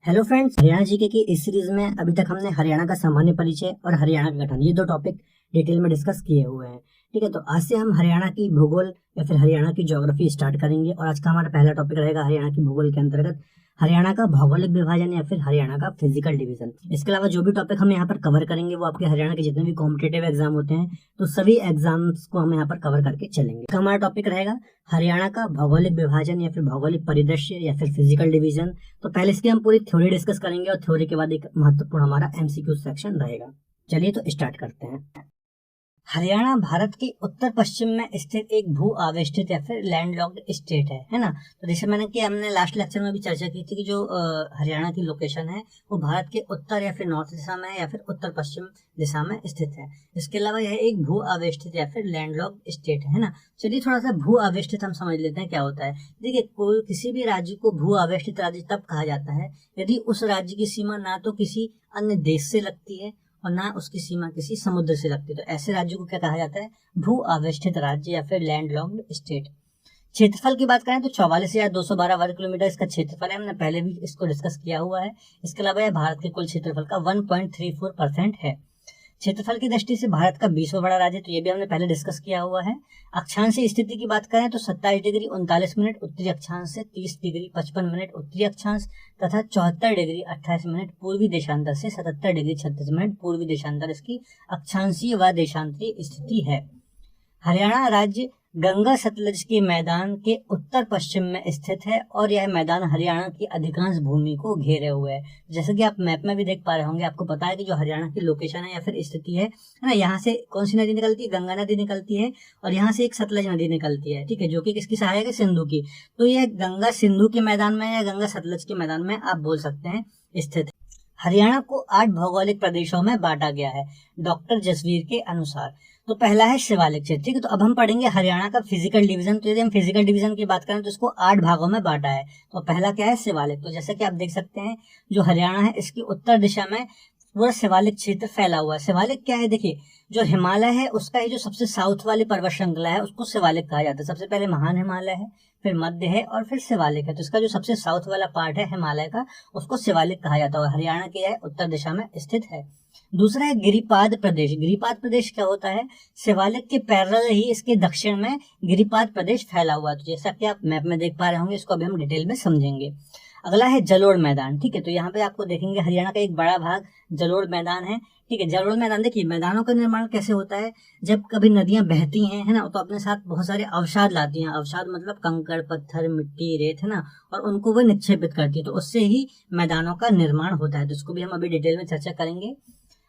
Hello friends, Haryana GK की इस series में अभी तक हमने हरियाणा का सामान्य परिचय और हरियाणा का गठन ये दो टॉपिक डिटेल में डिस्कस किए हुए हैं। ठीक है, तो आज से हम हरियाणा की भूगोल या फिर हरियाणा की ज्योग्राफी स्टार्ट करेंगे और आज का हमारा पहला टॉपिक रहेगा हरियाणा की भूगोल के अंतर्गत हरियाणा का भौगोलिक विभाजन या फिर हरियाणा का फिजिकल डिवीजन। इसके अलावा जो भी टॉपिक हम यहाँ पर कवर करेंगे वो आपके हरियाणा के जितने भी कॉम्पिटेटिव एग्जाम होते हैं तो सभी एग्जाम्स को हम यहाँ पर कवर करके चलेंगे। हमारा टॉपिक रहेगा हरियाणा का भौगोलिक विभाजन या फिर भौगोलिक परिदृश्य या फिर फिजिकल डिवीजन। तो पहले इसकी हम पूरी थ्योरी डिस्कस करेंगे और थ्योरी के बाद एक महत्वपूर्ण हमारा एमसीक्यू सेक्शन रहेगा। चलिए तो स्टार्ट करते हैं। हरियाणा भारत के उत्तर पश्चिम में स्थित एक भू आवेष्टित या फिर लैंडलॉक्ड स्टेट है ना। तो जैसे हमने लास्ट लेक्चर में भी चर्चा की थी कि जो हरियाणा की लोकेशन है वो भारत के उत्तर या फिर नॉर्थ दिशा में या फिर उत्तर पश्चिम दिशा में स्थित है। इसके अलावा यह एक भू आवेष्टित या फिर लैंडलॉक्ड स्टेट है ना। चलिए थोड़ा सा भू आवेष्टित हम समझ लेते हैं क्या होता है। देखिए, कोई किसी भी राज्य को भू आवेष्टित राज्य तब कहा जाता है यदि उस राज्य की सीमा ना तो किसी अन्य देश से लगती है और ना उसकी सीमा किसी समुद्र से लगती है। तो ऐसे राज्यों को क्या कहा जाता है? भू आवेष्टित राज्य या फिर लैंडलॉक्ड स्टेट। क्षेत्रफल की बात करें तो 44,212 वर्ग किलोमीटर इसका क्षेत्रफल है। हमने पहले भी इसको डिस्कस किया हुआ है। इसके अलावा यह भारत के कुल क्षेत्रफल का 1.34% है। क्षेत्रफल की दृष्टि से भारत का 20वां बड़ा राज्य, तो ये भी हमने पहले डिस्कस किया हुआ है। अक्षांश स्थिति की बात करें तो 27 डिग्री 39 मिनट उत्तरी अक्षांश से 30 डिग्री 55 मिनट उत्तरी अक्षांश तथा 74 डिग्री 28 मिनट पूर्वी देशांतर से 77 डिग्री 36 मिनट पूर्वी देशांतर इसकी अक्षांशीय व देशांतरीय स्थिति है। हरियाणा राज्य गंगा सतलज के मैदान के उत्तर पश्चिम में स्थित है और यह मैदान हरियाणा की अधिकांश भूमि को घेरे हुए है। जैसे कि आप मैप में भी देख पा रहे होंगे, आपको पता है कि जो हरियाणा की लोकेशन है या फिर स्थिति है ना, यहाँ से कौन सी नदी निकलती है? गंगा नदी निकलती है और यहाँ से एक सतलज नदी निकलती है। ठीक है, जो कि किसकी सहायक है? सिंधु की। तो यह गंगा सिंधु के मैदान में या गंगा सतलज के मैदान में आप बोल सकते हैं स्थित है। हरियाणा को 8 भौगोलिक प्रदेशों में बांटा गया है डॉक्टर जसवीर के अनुसार। तो पहला है शिवालिक क्षेत्र। ठीक है, तो अब हम पढ़ेंगे हरियाणा का फिजिकल डिवीजन। तो यदि हम फिजिकल डिवीजन की बात करें तो इसको 8 भागों में बांटा है। तो पहला क्या है? शिवालिक। तो जैसे कि आप देख सकते हैं जो हरियाणा है इसकी उत्तर दिशा में पूरा शिवालिक क्षेत्र फैला हुआ है। शिवालिक क्या है? देखिए, जो हिमालय है उसका ही जो सबसे साउथ वाली पर्वत श्रृंखला है उसको शिवालिक कहा जाता है। सबसे पहले महान हिमालय है, फिर मध्य है और फिर शिवालिक है। तो इसका जो सबसे साउथ वाला पार्ट है हिमालय का उसको शिवालिक कहा जाता है। हरियाणा के यह उत्तर दिशा में स्थित है। दूसरा है गिरिपाद प्रदेश। गिरिपाद प्रदेश क्या होता है? शिवालिक के पैरेलल ही इसके दक्षिण में गिरिपाद प्रदेश फैला हुआ है। तो जैसा कि आप मैप में देख पा रहे होंगे, इसको अभी हम डिटेल में समझेंगे। अगला है जलोढ़ मैदान। ठीक है, तो यहाँ पे आपको देखेंगे हरियाणा का एक बड़ा भाग जलोढ़ मैदान है। ठीक है, जलोढ़ मैदान देखिए मैदानों का निर्माण कैसे होता है? जब कभी नदियां बहती हैं है ना, तो अपने साथ बहुत सारे अवसाद लाती हैं। अवसाद मतलब कंकड़, पत्थर, मिट्टी, रेत है ना, और उनको वो निक्षेपित करती है। तो उससे ही मैदानों का निर्माण होता है। तो इसको भी हम अभी डिटेल में चर्चा करेंगे।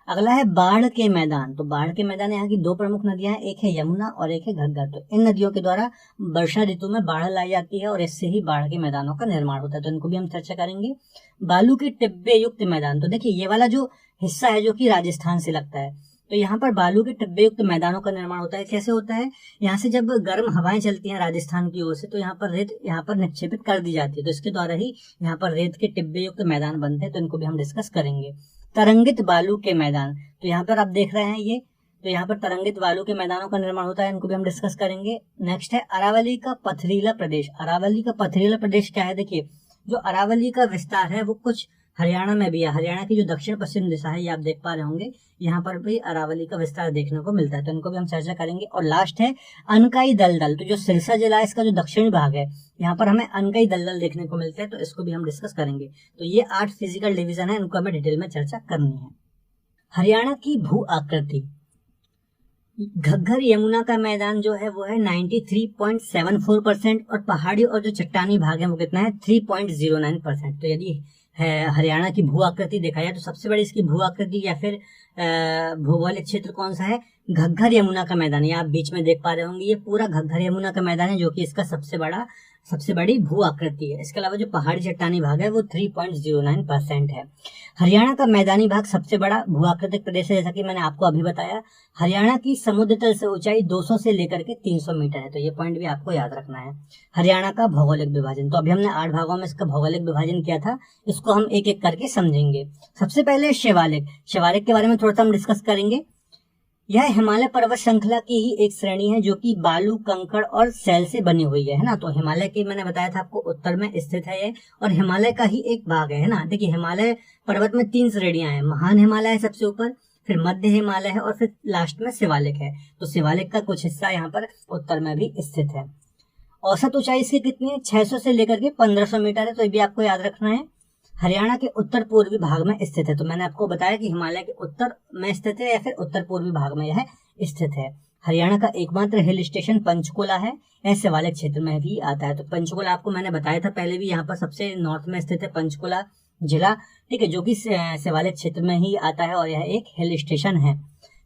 अगला है बाढ़ के मैदान। तो बाढ़ के मैदान यहाँ की 2 प्रमुख नदियां हैं, एक है यमुना और एक है घग्गर। तो इन नदियों के द्वारा वर्षा ऋतु में बाढ़ लाई जाती है और इससे ही बाढ़ के मैदानों का निर्माण होता है। तो इनको भी हम चर्चा करेंगे। बालू के टिब्बे युक्त मैदान। तो देखिए ये वाला जो हिस्सा है जो कि राजस्थान से लगता है, तो यहाँ पर बालू के टिब्बे युक्त मैदानों का निर्माण होता है। कैसे होता है? यहाँ से जब गर्म हवाएं चलती हैं राजस्थान की ओर से तो यहाँ पर रेत यहाँ पर निक्षेपित कर दी जाती है। तो इसके द्वारा ही यहाँ पर रेत के टिब्बे युक्त मैदान बनते हैं। तो इनको भी हम डिस्कस करेंगे। तरंगित बालू के मैदान। तो यहाँ पर आप देख रहे हैं ये, तो यहाँ पर तरंगित बालू के मैदानों का निर्माण होता है। इनको भी हम डिस्कस करेंगे। नेक्स्ट है अरावली का पथरीला प्रदेश। अरावली का पथरीला प्रदेश क्या है? देखिए, जो अरावली का विस्तार है वो कुछ हरियाणा में भी है। हरियाणा की जो दक्षिण पश्चिम दिशा है ये आप देख पा रहे होंगे, यहाँ पर भी अरावली का विस्तार देखने को मिलता है। तो इनको भी हम चर्चा करेंगे। और लास्ट है अनकाई दलदल। तो जो सिरसा जिला है इसका जो दक्षिणी भाग है यहाँ पर हमें अनकाई दलदल देखने को मिलते हैं। तो इसको भी हम डिस्कस करेंगे। तो ये 8 फिजिकल डिवीजन है, इनको हमें डिटेल में चर्चा करनी है। हरियाणा की भू आकृति। घग्गर यमुना का मैदान जो है वो है 93.74% और पहाड़ी और जो चट्टानी भाग है वो कितना है? 3.09%। तो यदि है हरियाणा की भू आकृति देखा जाए तो सबसे बड़ी इसकी भू आकृति या फिर भौगोलिक क्षेत्र कौन सा है? घग्गर यमुना का मैदान। ये आप बीच में देख पा रहे होंगे, ये पूरा घग्गर यमुना का मैदान है जो कि इसका सबसे बड़ी भू आकृति है। इसके अलावा जो पहाड़ी चट्टानी भाग है वो 3.09% है। हरियाणा का मैदानी भाग सबसे बड़ा भू आकृतिक प्रदेश है। जैसा कि मैंने आपको अभी बताया, हरियाणा की समुद्र तल से ऊंचाई 200 से लेकर के 300 मीटर है। तो ये पॉइंट भी आपको याद रखना है। हरियाणा का भौगोलिक विभाजन। तो अभी हमने 8 भागों में इसका भौगोलिक विभाजन किया था, इसको हम एक एक करके समझेंगे। सबसे पहले शिवालिक। शिवालिक के बारे में थोड़ा सा हम डिस्कस करेंगे। यह हिमालय पर्वत श्रृंखला की ही एक श्रेणी है जो कि बालू, कंकड़ और सैल से बनी हुई है ना। तो हिमालय की मैंने बताया था आपको उत्तर में स्थित है ये, और हिमालय का ही एक भाग है ना। देखिए हिमालय पर्वत में 3 श्रेणियां हैं, महान हिमालय है सबसे ऊपर, फिर मध्य हिमालय है और फिर लास्ट में शिवालिक है। तो शिवालिक का कुछ हिस्सा यहाँ पर उत्तर में भी स्थित है। औसत ऊंचाई इसकी कितनी है? 600 से लेकर के 1500 मीटर है, तो ये भी आपको याद रखना है। हरियाणा के उत्तर पूर्वी भाग में स्थित है। तो मैंने आपको बताया कि हिमालय के उत्तर में स्थित है या फिर उत्तर पूर्वी भाग में यह स्थित है। हरियाणा का एकमात्र हिल स्टेशन पंचकुला है, यह शिवालिक क्षेत्र में भी आता है। तो पंचकुला आपको मैंने बताया था पहले भी, यहाँ पर सबसे नॉर्थ में स्थित है पंचकुला जिला, ठीक है, जो कि शिवालिक क्षेत्र में ही आता है और यह एक हिल स्टेशन है।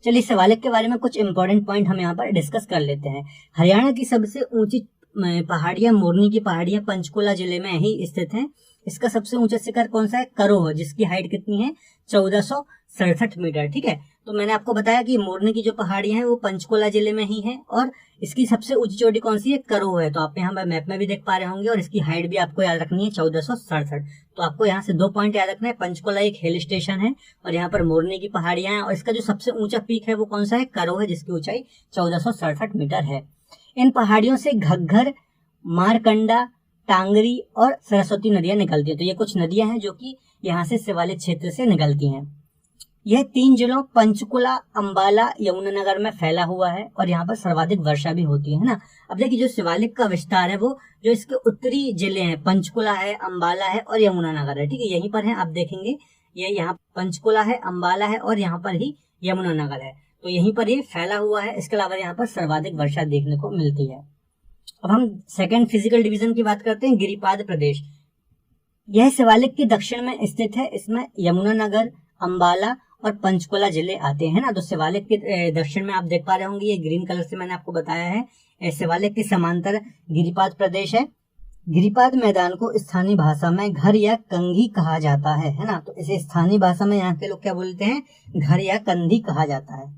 चलिए शिवालिक के बारे में कुछ इंपॉर्टेंट पॉइंट हम यहाँ पर डिस्कस कर लेते हैं। हरियाणा की सबसे ऊंची पहाड़ियां, मोरनी की पहाड़ियां पंचकुला जिले में ही स्थित हैं। इसका सबसे ऊंचा शिखर कौन सा है? करोह, जिसकी हाइट कितनी है? 1467 मीटर, ठीक है। तो मैंने आपको बताया कि मोरनी की जो पहाड़ियां हैं वो पंचकुला जिले में ही है, और इसकी सबसे ऊंची चोटी कौन सी है? करोह है। तो आप यहाँ पर मैप में भी देख पा रहे होंगे, और इसकी हाइट भी आपको याद रखनी है 1467। तो आपको यहाँ से 2 पॉइंट याद रखना है, पंचकुला एक हिल स्टेशन है और यहाँ पर मोरनी की पहाड़ियां हैं, और इसका जो सबसे ऊंचा पीक है वो कौन सा है? करोह है, जिसकी ऊंचाई 1467 मीटर है। इन पहाड़ियों से घग्गर, मारकंडा, टांगरी और सरस्वती नदियां निकलती है। तो ये कुछ नदियां हैं जो कि यहाँ से शिवालिक क्षेत्र से निकलती हैं। यह 3 जिलों पंचकुला, अंबाला, यमुनानगर में फैला हुआ है, और यहाँ पर सर्वाधिक वर्षा भी होती है ना। अब देखिए जो शिवालिक का विस्तार है वो जो इसके उत्तरी जिले हैं, पंचकुला है, अंबाला है और यमुनानगर है, ठीक है, यहीं पर है। आप देखेंगे ये यहाँ पंचकुला है, अंबाला है और यहाँ पर ही यमुनानगर है, तो यहीं पर ये फैला हुआ है। इसके अलावा यहाँ पर सर्वाधिक वर्षा देखने को मिलती है। अब हम सेकंड फिजिकल डिवीजन की बात करते हैं, गिरिपाद प्रदेश। यह शिवालिक के दक्षिण में स्थित है। इसमें यमुनानगर, अंबाला और पंचकुला जिले आते हैं ना। तो शिवालिक के दक्षिण में आप देख पा रहे होंगे, ये ग्रीन कलर से मैंने आपको बताया है, शिवालिक के समांतर गिरिपाद प्रदेश है। गिरिपाद मैदान को स्थानीय भाषा में घर या कंघी कहा जाता है ना। तो इसे स्थानीय भाषा में यहाँ के लोग क्या बोलते हैं? घर या कंधी कहा जाता है।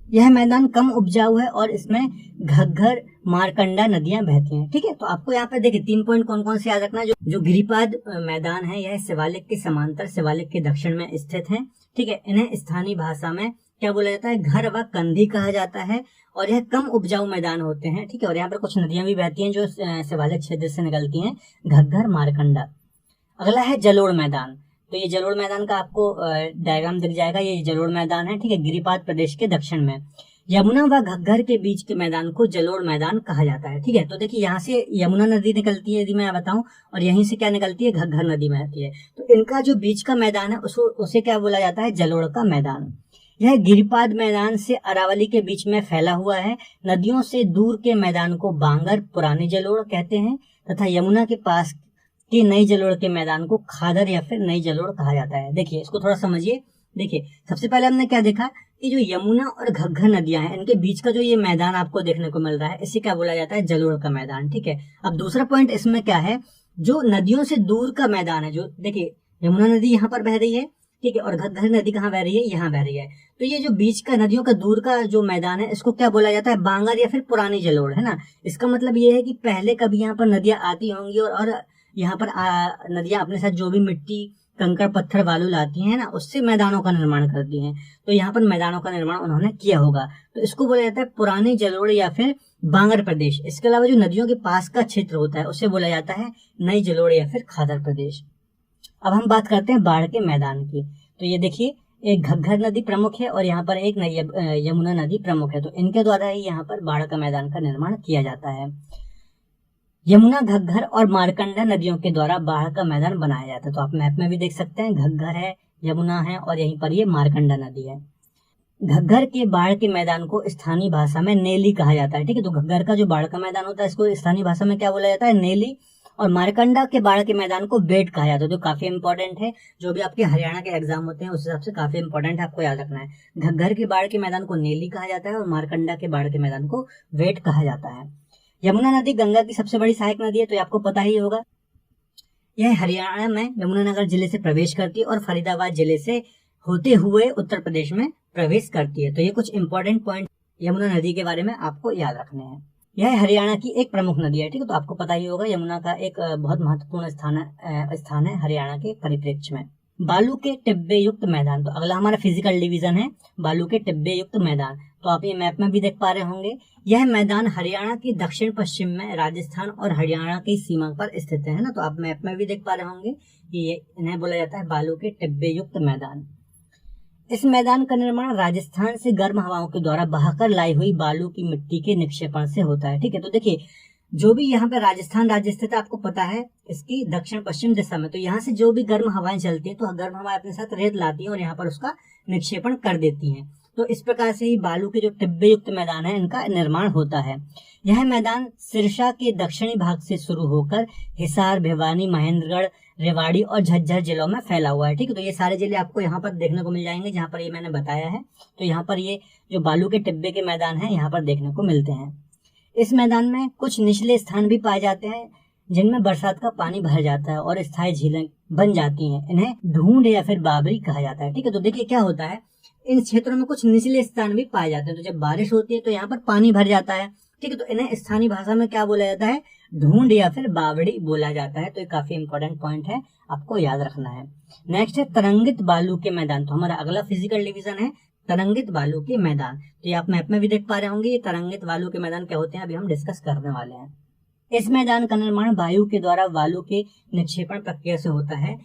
यह मैदान कम उपजाऊ है और इसमें घग्गर, मारकंडा नदियां बहती हैं, ठीक है। तो आपको यहाँ पे देखिए 3 पॉइंट कौन कौन से याद रखना है। जो गिरिपाद मैदान है यह शिवालिक के समांतर, शिवालिक के दक्षिण में स्थित है, ठीक है। इन्हें स्थानीय भाषा में क्या बोला जाता है? घर व कंधी कहा जाता है, और यह कम उपजाऊ मैदान होते हैं, ठीक है। और यहाँ पर कुछ नदियां भी बहती हैं जो शिवालिक क्षेत्र से निकलती हैं, घग्गर, मारकंडा। अगला है जलोढ़ मैदान। तो ये जलोढ़ मैदान का आपको डायग्राम दिख जाएगा, ये जलोढ़ मैदान है, ठीक है, गिरिपाद प्रदेश के दक्षिण में। यमुना व घग्गर के बीच के मैदान को जलोढ़ मैदान कहा जाता है, ठीक है। तो देखिए यहाँ से यमुना नदी निकलती है यदि मैं बताऊं, और यहीं से क्या निकलती है? घग्गर नदी बहती है। तो इनका जो बीच का मैदान है उसे क्या बोला जाता है? जलोढ़ का मैदान। यह गिरिपाद मैदान से अरावली के बीच में फैला हुआ है। नदियों से दूर के मैदान को बांगर, पुरानी जलोढ़ कहते हैं, तथा यमुना के पास कि नई जलोढ़ के मैदान को खादर या फिर नई जलोढ़ कहा जाता है। देखिए इसको थोड़ा समझिए। देखिए सबसे पहले हमने क्या देखा कि जो यमुना और घग्गर नदियां हैं, इनके बीच का जो ये मैदान आपको देखने को मिल रहा है, इसे क्या बोला जाता है? जलोढ़ का मैदान, ठीक है। अब दूसरा पॉइंट इसमें क्या है? जो नदियों से दूर का मैदान है, जो देखिए यमुना नदी यहाँ पर बह रही है, ठीक है, और घग्गर नदी कहाँ बह रही है? यहाँ बह रही है। तो ये जो बीच का नदियों का दूर का जो मैदान है, इसको क्या बोला जाता है? बांगर या फिर पुरानी जलोढ़, है ना। इसका मतलब ये है कि पहले कभी यहाँ पर नदियां आती होंगी और यहाँ पर नदियां अपने साथ जो भी मिट्टी, कंकड़, पत्थर, बालू लाती हैं ना, उससे मैदानों का निर्माण करती हैं। तो यहाँ पर मैदानों का निर्माण उन्होंने किया होगा, तो इसको बोला जाता है पुरानी जलोढ़ या फिर बांगर प्रदेश। इसके अलावा जो नदियों के पास का क्षेत्र होता है उसे बोला जाता है नई जलोढ़ या फिर खादर प्रदेश। अब हम बात करते हैं बाढ़ के मैदान की। तो ये देखिए एक घग्गर नदी प्रमुख है और यहाँ पर एक यमुना नदी प्रमुख है, तो इनके द्वारा ही यहाँ पर बाढ़ का मैदान का निर्माण किया जाता है। यमुना, घग्गर और मारकंडा नदियों के द्वारा बाढ़ का मैदान बनाया जाता है। तो आप मैप में भी देख सकते हैं, घग्गर है, यमुना है और यहीं पर ये मारकंडा नदी है। घग्गर के बाढ़ के मैदान को स्थानीय भाषा में नेली कहा जाता है, ठीक है। तो घग्गर का जो बाढ़ का मैदान होता है इसको स्थानीय भाषा में क्या बोला जाता है? नेली। और मारकंडा के बाढ़ के मैदान को बेट कहा जाता है, जो काफी इंपॉर्टेंट है। जो भी आपके हरियाणा के एग्जाम होते हैं उस हिसाब से काफी इंपॉर्टेंट है, आपको याद रखना है। घग्गर के बाढ़ के मैदान को नेली कहा जाता है और मारकंडा के बाढ़ के मैदान को बेट कहा जाता है। यमुना नदी गंगा की सबसे बड़ी सहायक नदी है, तो ये आपको पता ही होगा। यह हरियाणा में यमुनानगर जिले से प्रवेश करती है और फरीदाबाद जिले से होते हुए उत्तर प्रदेश में प्रवेश करती है। तो ये कुछ इंपॉर्टेंट पॉइंट यमुना नदी के बारे में आपको याद रखने हैं। यह हरियाणा की एक प्रमुख नदी है, ठीक है। तो आपको पता ही होगा यमुना का एक बहुत महत्वपूर्ण स्थान है हरियाणा के परिप्रेक्ष्य में। बालू के टिब्बे युक्त मैदान, तो अगला हमारा फिजिकल डिवीजन है बालू के टिब्बे युक्त मैदान। तो आप ये मैप में भी देख पा रहे होंगे, यह मैदान हरियाणा की दक्षिण पश्चिम में राजस्थान और हरियाणा की सीमा पर स्थित है ना। तो आप मैप में भी देख पा रहे होंगे कि ये इन्हें बोला जाता है बालू के टिब्बे युक्त मैदान। इस मैदान का निर्माण राजस्थान से गर्म हवाओं के द्वारा बहाकर लाई हुई बालू की मिट्टी के निक्षेपण से होता है। ठीक है, तो देखिए जो भी यहाँ पे राजस्थान राज्य स्थित है, आपको पता है इसकी दक्षिण पश्चिम दिशा में, तो यहाँ से जो भी गर्म हवाएं चलती हैं तो गर्म हवाएं अपने साथ रेत लाती हैं और यहाँ पर उसका निक्षेपण कर देती हैं। तो इस प्रकार से ही बालू के जो टिब्बे युक्त मैदान है इनका निर्माण होता है। यह मैदान सिरसा के दक्षिणी भाग से शुरू होकर हिसार, भिवानी, महेंद्रगढ़, रेवाड़ी और झज्जर जिलों में फैला हुआ है। ठीक है, तो ये सारे जिले आपको यहाँ पर देखने को मिल जाएंगे जहाँ पर ये मैंने बताया है। तो यहाँ पर ये जो बालू के टिब्बे के मैदान है यहाँ पर देखने को मिलते हैं। इस मैदान में कुछ निचले स्थान भी पाए जाते हैं जिनमें बरसात का पानी भर जाता है और स्थायी झीलें बन जाती हैं। इन्हें ढूंढ या फिर बाबरी कहा जाता है। ठीक है, तो देखिए क्या होता है, इन क्षेत्रों में कुछ निचले स्थान भी पाए जाते हैं। तो जब बारिश होती है तो यहाँ पर पानी भर जाता है। ठीक है, तो इन्हें स्थानीय भाषा में क्या बोला जाता है, ढूंढ या फिर बावड़ी बोला जाता है। तो ये काफी इंपॉर्टेंट पॉइंट है, आपको याद रखना है। नेक्स्ट है तरंगित बालू के मैदान। तो हमारा अगला फिजिकल डिवीजन है तरंगित बालू के मैदान। तो ये आप मैप में भी देख पा रहे होंगे, ये तरंगित बालू के मैदान क्या होते हैं अभी हम डिस्कस करने वाले हैं। इस मैदान का निर्माण वायु के द्वारा बालू के निक्षेपण प्रक्रिया से होता है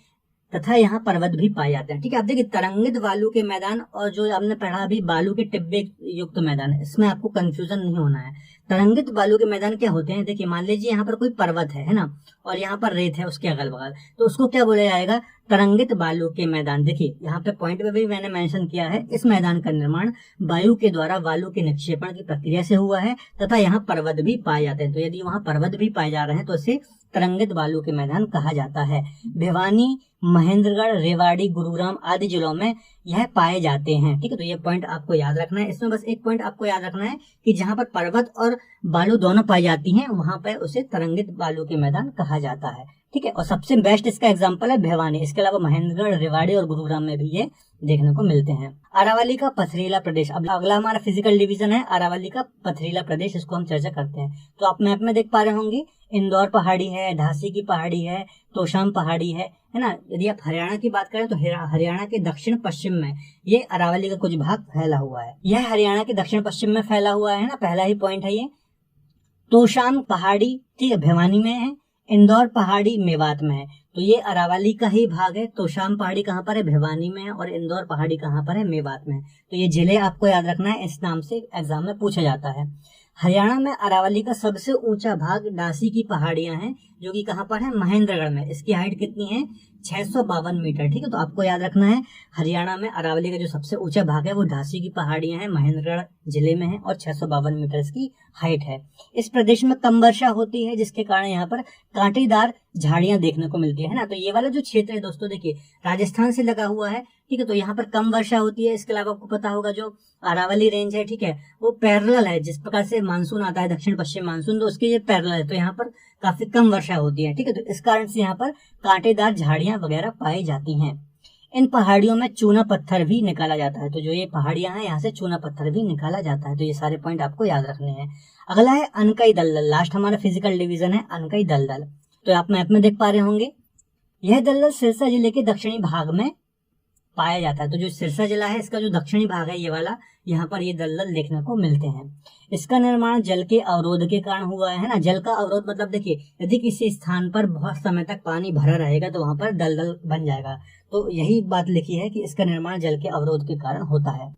तथा यहाँ पर्वत भी पाए जाते हैं। ठीक है, आप देखिए तरंगित बालू के मैदान और जो आपने पढ़ा अभी बालू के टिब्बे युक्त मैदान है, इसमें आपको कंफ्यूजन नहीं होना है। तरंगित बालू के मैदान क्या होते हैं, देखिए मान लीजिए यहाँ पर कोई पर्वत है ना, और यहाँ पर रेत है उसके अगल बगल, तो उसको क्या बोला जाएगा, तरंगित बालू के मैदान। देखिए यहाँ पे पॉइंट पे भी मैंने मेंशन किया है, इस मैदान का निर्माण वायु के द्वारा बालू के निक्षेपण की प्रक्रिया से हुआ है तथा यहाँ पर्वत भी पाए जाते हैं। तो यदि वहाँ पर्वत भी पाए जा रहे हैं तो इसे तरंगित बालू के मैदान कहा जाता है। भिवानी, महेंद्रगढ़, रेवाड़ी, गुरुग्राम आदि जिलों में यह पाए जाते हैं। ठीक है, तो ये पॉइंट आपको याद रखना है। इसमें बस एक पॉइंट आपको याद रखना है कि जहां पर पर्वत और बालू दोनों पाई जाती हैं वहां पर उसे तरंगित बालू के मैदान कहा जाता है। ठीक है, और सबसे बेस्ट इसका एग्जांपल है भिवानी। इसके अलावा महेंद्रगढ़, रेवाड़ी और गुरुग्राम में भी ये देखने को मिलते हैं। अरावली का पथरीला प्रदेश, अब अगला हमारा फिजिकल डिवीजन है अरावली का पथरीला प्रदेश, इसको हम चर्चा करते हैं। तो आप मैप में देख पा रहे होंगे, इंदौर पहाड़ी है, ढासी की पहाड़ी है, तोशाम पहाड़ी है ना। यदि आप हरियाणा की बात करें तो हरियाणा के दक्षिण पश्चिम में ये अरावली का कुछ भाग फैला हुआ है। यह हरियाणा के दक्षिण पश्चिम में फैला हुआ है ना, पहला ही पॉइंट है ये। तोशाम पहाड़ी ठीक है भिवानी में है, इंदौर पहाड़ी मेवात में है। तो ये अरावली का ही भाग है। तोशाम पहाड़ी कहाँ पर है, भिवानी में है, और इंदौर पहाड़ी कहाँ पर है, मेवात में है। तो ये जिले आपको याद रखना है, इस नाम से एग्जाम में पूछा जाता है। हरियाणा में अरावली का सबसे ऊंचा भाग ढासी की पहाड़ियां हैं, जो कि कहाँ पर है, महेंद्रगढ़ में। इसकी हाइट कितनी है, 652 मीटर। ठीक है, तो आपको याद रखना है हरियाणा में अरावली का जो सबसे ऊंचा भाग है वो ढासी की पहाड़ियां हैं, महेंद्रगढ़ जिले में है, और 652 मीटर इसकी हाइट है। इस प्रदेश में कम वर्षा होती है जिसके कारण यहाँ पर कांटेदार झाड़ियां देखने को मिलती है ना। तो ये वाला जो क्षेत्र है दोस्तों देखिए राजस्थान से लगा हुआ है। ठीक है, तो यहाँ पर कम वर्षा होती है। इसके अलावा आपको पता होगा जो अरावली रेंज है, ठीक है, वो पैरेलल है। जिस प्रकार से मानसून आता है दक्षिण पश्चिम मानसून, तो उसके ये पैरेलल है, तो यहाँ पर काफी कम वर्षा होती है। ठीक है, तो इस कारण से यहाँ पर कांटेदार झाड़ियां वगैरह पाई जाती हैं। इन पहाड़ियों में चूना पत्थर भी निकाला जाता है। तो जो ये पहाड़ियां हैं यहाँ से चूना पत्थर भी निकाला जाता है। तो ये सारे पॉइंट आपको याद रखने हैं। अगला है अनकई दलदल। लास्ट हमारा फिजिकल डिवीजन है अनकई दलदल। तो आप मैप में देख पा रहे होंगे, यह दलदल सिरसा जिले के दक्षिणी भाग में पाया जाता है। तो जो सिरसा जिला है इसका जो दक्षिणी भाग है ये वाला, यहाँ पर ये दलदल देखने को मिलते हैं। इसका निर्माण जल के अवरोध के कारण हुआ है ना। जल का अवरोध मतलब देखिए यदि किसी स्थान पर बहुत समय तक पानी भरा रहेगा तो वहां पर दलदल बन जाएगा। तो यही बात लिखी है कि इसका निर्माण जल के अवरोध के कारण होता है।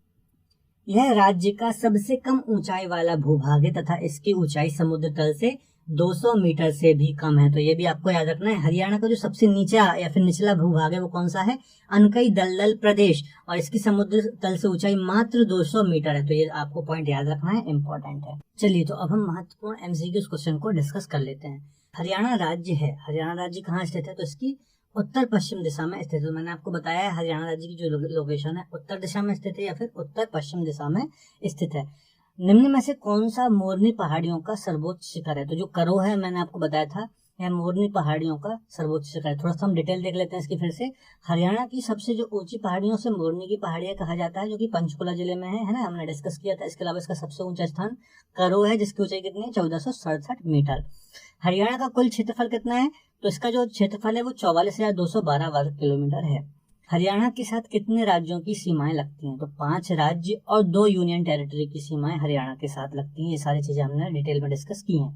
यह राज्य का सबसे कम ऊंचाई वाला भूभाग है तथा इसकी ऊंचाई समुद्र तल से 200 मीटर से भी कम है। तो ये भी आपको याद रखना है। हरियाणा का जो सबसे नीचा या फिर निचला भूभाग है वो कौन सा है, अनकई दलदल प्रदेश, और इसकी समुद्र तल से ऊंचाई मात्र 200 मीटर है। तो ये आपको पॉइंट याद रखना है, इंपॉर्टेंट है। चलिए तो अब हम महत्वपूर्ण एमसीक्यू क्वेश्चन को डिस्कस कर लेते हैं। हरियाणा राज्य है, हरियाणा राज्य कहाँ स्थित है, तो इसकी उत्तर पश्चिम दिशा में स्थित है। मैंने आपको बताया है हरियाणा राज्य की जो लोकेशन है उत्तर दिशा में स्थित है या फिर उत्तर पश्चिम दिशा में स्थित है। निम्न में से कौन सा मोरनी पहाड़ियों का सर्वोच्च शिखर है, तो जो करो है मैंने आपको बताया था यह मोरनी पहाड़ियों का सर्वोच्च शिखर है। थोड़ा सा हम डिटेल देख लेते हैं इसकी फिर से। हरियाणा की सबसे जो ऊंची पहाड़ियों से मोरनी की पहाड़ियां कहा जाता है, जो कि पंचकुला जिले में है ना, हमने डिस्कस किया था। इसके अलावा इसका सबसे ऊंचा स्थान करो है जिसकी ऊंचाई कितनी है, 1467 मीटर। हरियाणा का कुल क्षेत्रफल कितना है, तो इसका जो क्षेत्रफल है वो 44,212 वर्ग किलोमीटर है। हरियाणा के साथ कितने राज्यों की सीमाएं लगती हैं? तो 5 राज्य और 2 यूनियन टेरिटरी की सीमाएं हरियाणा के साथ लगती हैं। ये सारी चीजें हमने डिटेल में डिस्कस की हैं।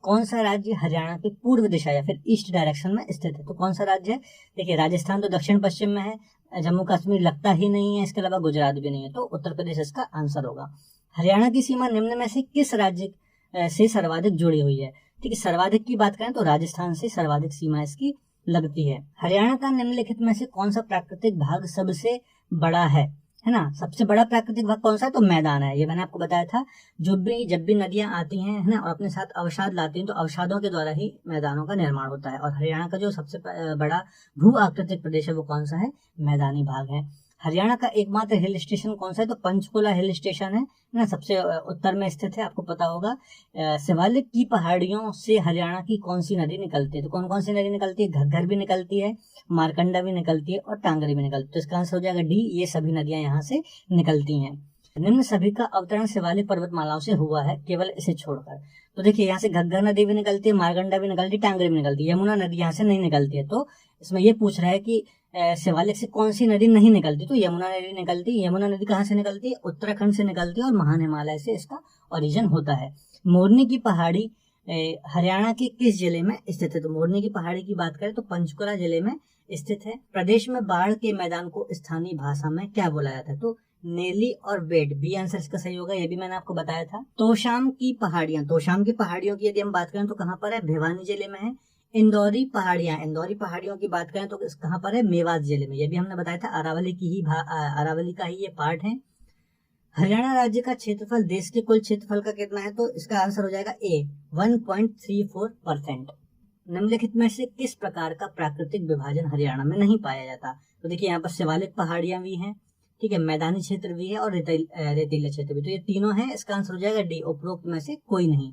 कौन सा राज्य हरियाणा के पूर्व दिशा या फिर ईस्ट डायरेक्शन में स्थित है? तो कौन सा राज्य है? देखिए, राजस्थान तो दक्षिण पश्चिम में है, जम्मू कश्मीर लगता ही नहीं है, इसके अलावा गुजरात भी नहीं है, तो उत्तर प्रदेश इसका आंसर होगा। हरियाणा की सीमा निम्न में से किस राज्य से सर्वाधिक जुड़ी हुई है? ठीक है, सर्वाधिक की बात करें तो राजस्थान से सर्वाधिक सीमा इसकी लगती है। हरियाणा का निम्नलिखित में से कौन सा प्राकृतिक भाग सबसे बड़ा है ना? सबसे बड़ा प्राकृतिक भाग कौन सा है? तो मैदान है। ये मैंने आपको बताया था, जब भी नदियां आती हैं, है ना, और अपने साथ अवसाद लाती हैं, तो अवसादों के द्वारा ही मैदानों का निर्माण होता है। और हरियाणा का जो सबसे बड़ा भू आकृतिक प्रदेश है वो कौन सा है? मैदानी भाग है। हरियाणा का एकमात्र हिल स्टेशन कौन सा है? तो पंचकुला हिल स्टेशन है ना, सबसे उत्तर में स्थित है। आपको पता होगा, शिवालिक की पहाड़ियों से हरियाणा की कौन सी नदी निकलती है? तो कौन कौन सी नदी निकलती है? घग्गर भी निकलती है, मारकंडा भी निकलती है और टांगरी भी निकलती है। तो इसका आंसर हो जाएगा डी, ये सभी नदियां यहाँ से निकलती हैं। निम्न सभी का अवतरण शिवालिक पर्वतमालाओं से हुआ है, केवल इसे छोड़कर। तो देखिए, यहाँ से घग्गर नदी भी निकलती है, मारकंडा भी निकलती है, टांगरी भी निकलती है, यमुना नदी यहाँ से नहीं निकलती है। तो इसमें ये पूछ रहा है कि शिवालिक से कौन सी नदी नहीं निकलती? तो यमुना नदी निकलती है। यमुना नदी कहाँ से निकलती है? उत्तराखंड से निकलती है और महान हिमालय से इसका ओरिजिन होता है। मोरनी की पहाड़ी हरियाणा के किस जिले में स्थित है? तो मोरनी की पहाड़ी की बात करें तो पंचकुला जिले में स्थित है। प्रदेश में बाढ़ के मैदान को स्थानीय भाषा में क्या बोला जाता है? तो नेली और बेड, बी आंसर इसका सही होगा। ये भी मैंने आपको बताया था। तोशाम की पहाड़ियों की यदि हम बात करें तो कहाँ पर है? भिवानी जिले में है। इंदौरी पहाड़ियों की बात करें तो कहाँ पर है? मेवात जिले में। ये भी हमने बताया था, अरावली का ही ये पार्ट है। हरियाणा राज्य का क्षेत्रफल देश के कुल क्षेत्रफल का कितना है? तो इसका आंसर हो जाएगा ए, 1.34%। निम्नलिखित में से किस प्रकार का प्राकृतिक विभाजन हरियाणा में नहीं पाया जाता? तो देखिए, यहाँ पर शिवालिक पहाड़ियां भी हैं, ठीक है, मैदानी क्षेत्र भी है और रेतीले क्षेत्र भी। तो ये तीनों है, इसका आंसर हो जाएगा डी, उपरोक्त में से कोई नहीं।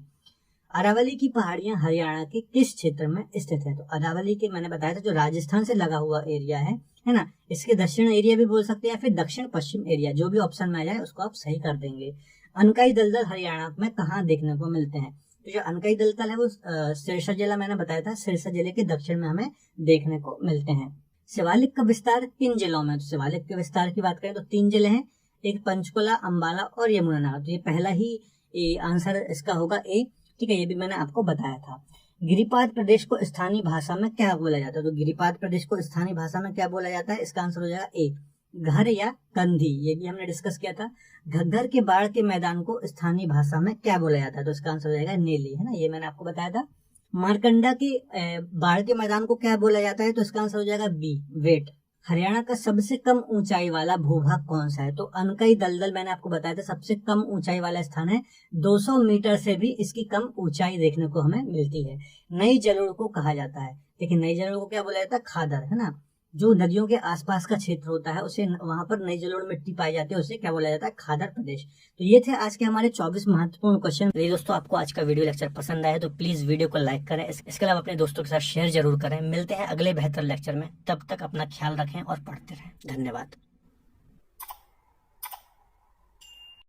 अरावली की पहाड़ियां हरियाणा के किस क्षेत्र में स्थित है? तो अरावली के मैंने बताया था, जो राजस्थान से लगा हुआ एरिया है ना, इसके दक्षिण एरिया भी बोल सकते हैं या फिर दक्षिण पश्चिम एरिया, जो भी ऑप्शन में आ जाए उसको आप सही कर देंगे। अनकाई दलदल हरियाणा में कहाँ देखने को मिलते हैं? तो जो अनकाई दलदल है वो सिरसा जिला मैंने बताया था, सिरसा जिले के दक्षिण में हमें देखने को मिलते हैं। शिवालिक का विस्तार किन जिलों में? तो शिवालिक के विस्तार की बात करें तो 3 जिले हैं, एक पंचकुला, अंबाला और यमुनानगर। तो ये पहला ही आंसर इसका होगा ए, ठीक है, ये भी मैंने आपको बताया था। गिरिपाद प्रदेश को स्थानीय भाषा में क्या बोला जाता है? तो गिरिपाद प्रदेश को स्थानीय भाषा में क्या बोला जाता है? इसका आंसर हो जाएगा ए, घर या कंधी। ये भी हमने डिस्कस किया था। घग्गर के बाढ़ के मैदान को स्थानीय भाषा में क्या बोला जाता है? तो इसका आंसर हो जाएगा नेली, है ना, ये मैंने आपको बताया था। मारकंडा के बाढ़ के मैदान को क्या बोला जाता है? तो इसका आंसर हो जाएगा बी, वेट। हरियाणा का सबसे कम ऊंचाई वाला भूभाग कौन सा है? तो अनकई दलदल मैंने आपको बताया था, सबसे कम ऊंचाई वाला स्थान है। 200 मीटर से भी इसकी कम ऊंचाई देखने को हमें मिलती है। नई जलोढ़ को कहा जाता है, लेकिन नई जलोढ़ को क्या बोला जाता है? खादर, है ना। जो नदियों के आसपास का क्षेत्र होता है उसे, वहां पर नई जलोढ़ मिट्टी पाई जाती है, उसे क्या बोला जाता है? खादर प्रदेश। तो ये थे आज के हमारे 24 महत्वपूर्ण क्वेश्चन। यदि दोस्तों आपको आज का वीडियो लेक्चर पसंद आए तो प्लीज वीडियो को लाइक करें, इसके अलावा अपने दोस्तों के साथ शेयर जरूर करें। मिलते हैं अगले बेहतर लेक्चर में, तब तक अपना ख्याल रखें और पढ़ते रहें। धन्यवाद।